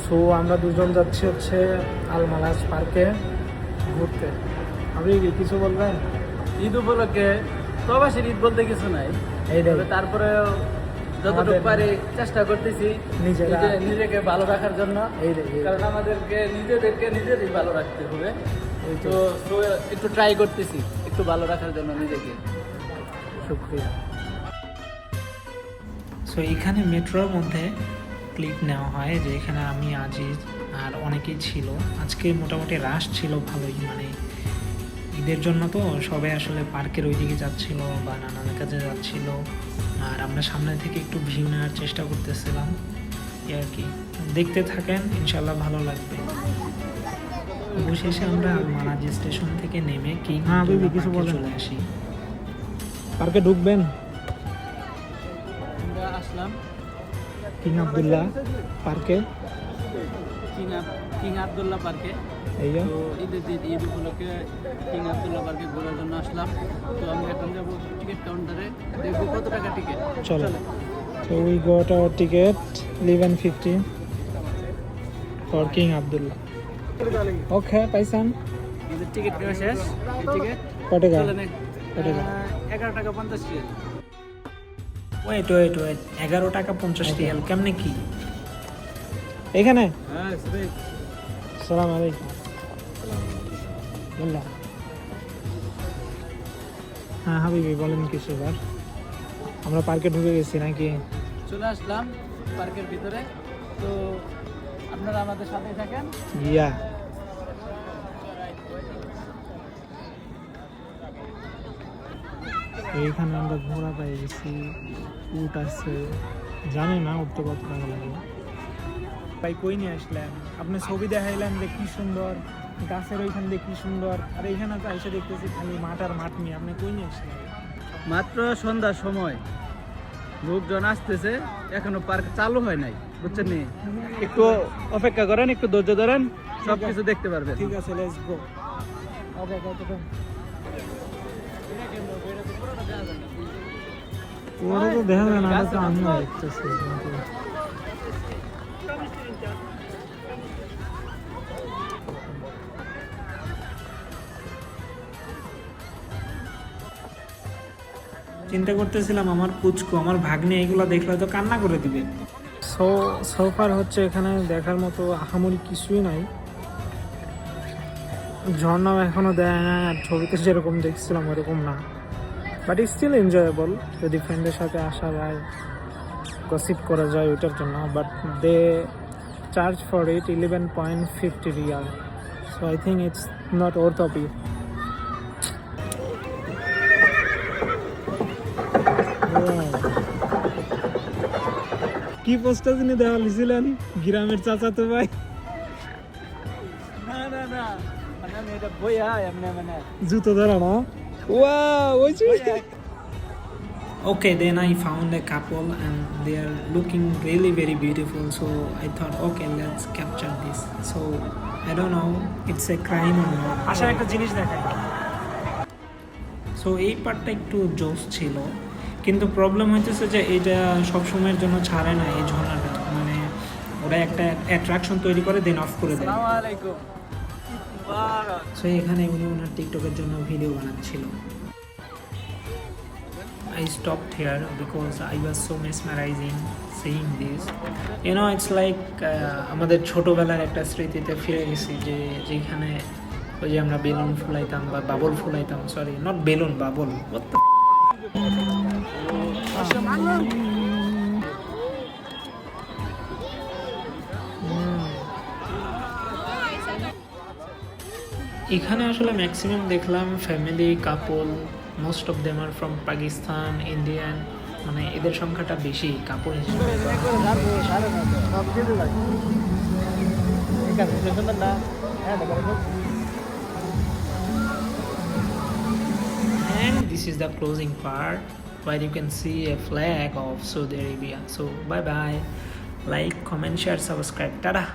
So আমরা দুজন যাচ্ছি হচ্ছে আলমালাজ পার্কে ঘুরতে। আপনি কি কিছু বলবেন? ঈদ উপলক্ষে প্রবাসীর ঈদ বলতে কিছু নাই, তারপরে যতটুকু পারি চেষ্টা করতেছি নিজেকে ভালো রাখার জন্য, কারণ আমাদেরকে নিজেদেরই ভালো রাখতে হবে। তো একটু ট্রাই করতেছি একটু ভালো রাখার জন্য নিজেকে। শুক্রিয়া। সো এখানে মেট্রোর মধ্যে ক্লিপ নেওয়া হয়, যে এখানে আমি আজিজ আর অনেকেই ছিল। আজকে মোটামুটি রাশ ছিল ভালোই, মানে ঈদের জন্য তো সবাই আসলে পার্কের ওইদিকে যাচ্ছিল বা নানানের কাছে যাচ্ছিল, আর আমরা সামনে থেকে একটু ভিউ নেওয়ার চেষ্টা করতেছিলাম এই আর কি। দেখতে থাকেন, ইনশাল্লাহ ভালো লাগবে। অবশেষে আমরা আলমালাজ স্টেশন থেকে নেমে কিছু চলে আসি। পার্কে ঢুকবেন? আসলাম কিং আবদুল্লাহ পার্কে, কিং আবদুল্লাহ পার্কে। তো ঈদ উপলক্ষে কিং আবদুল্লাহ পার্কে ঘোরার জন্য আসলাম। তো আমি এখন যাবো টিকিট কাউন্টারে, দেখবো কত টাকা টিকিট। চলো। So we got our ticket 1150 for King Abdullah. Okay, পাইছেন? ঈদের টিকিট নেওয়া শেষ। টিকিট কত টাকা? 11 টাকা 50 রিয়াল। ওয়েট 11 টাকা 50 রিয়াল কেমনে কি এখানে? হ্যাঁ, আসসালামু আলাইকুম। বললাম হ্যাঁ হাবিবি, বলেন কিছু এবার। আমরা পার্কে ঢুকে গেছি নাকি? চলে আসলাম পার্কের ভিতরে। তো আপনারা আমাদের সাথেই থাকেন। ইয়া এইখানে আমরা ঘোড়া পেয়ে গেছি, উট আছে, জানি না উঠতে কত টাকা লাগে। ভাই কই নিয়ে আসলেন? আপনি ছবি দেখাইলেন যে কি সুন্দর, গাছের ওইখান দিয়ে কি সুন্দর, আর এইখানে তো এসে দেখতেছি খালি মাঠ আর মাঠ নিয়ে। আপনি কই নিয়ে আসলেন? মাত্র সন্ধ্যার সময় লোকজন আসতেছে, এখনো পার্ক চালু হয় নাই, বুঝছেন নি? একটু অপেক্ষা করেন, একটু ধৈর্য ধরেন, সবকিছু দেখতে পারবেন। ঠিক আছে, লেটস গো। ওরা তো দেখা যায় না, তো আমিও দেখতেছি। চিন্তা করতেছিলাম আমার পুচকু, আমার ভাগ্নে এগুলো দেখলে তো কান্না করে দিবে। সোফার হচ্ছে এখানে দেখার মতো আহামরি কিছুই নাই। ঝর্ণাও এখনো দেয় না, আর ছবিতে যেরকম দেখছিলাম ওরকম না, বাট স্টিল এনজয়েবল যদি ফ্রেন্ডের সাথে আসা যায়, গসিপ করা যায় ওইটার জন্য। But they charge for it 11.50 riyal, so I think it's not worth of it. কি পোস্টার তিনি দেওয়া লিছিলেন? গ্রামের চাচা তো ভাই না মানে আমি এটা বইয়া এমনি মানে জুতো ধরা না। Okay, then I found a couple and they are looking really very beautiful, so I thought okay, let's capture this. So I don't know it's a crime or not. আশা একটা জিনিস দেখাই। সো এই পার্টটা একটু জোস ছিল, কিন্তু প্রবলেম হইতেছে যে এটা সবসময়ের জন্য ছাড়ে না এই ঝর্ণাটা, মানে ওরা একটা অ্যাট্রাকশন তৈরি করে দেন অফ করে দেয়। আসসালামু আলাইকুম। সো এখানে উনি ওনার টিকটকের জন্য video বানাচ্ছিল। I stopped here because I was so mesmerizing seeing this. You know, it's like আমাদের ছোটবেলার একটা স্মৃতিতে ফিরে গেছি, যে যেখানে ওই যে আমরা বেলুন ফুলাইতাম বা বাবল ফুলাইতাম, সরি নট বেলুন, বাবল। এখানে আসলে ম্যাক্সিমাম দেখলাম family couple, most of them are from Pakistan, Indian, মানে এদের সংখ্যাটা বেশি কাপল হিসেবে। And this is the closing part where you can see a flag of Saudi Arabia. So bye bye, like, comment, share, subscribe, tada.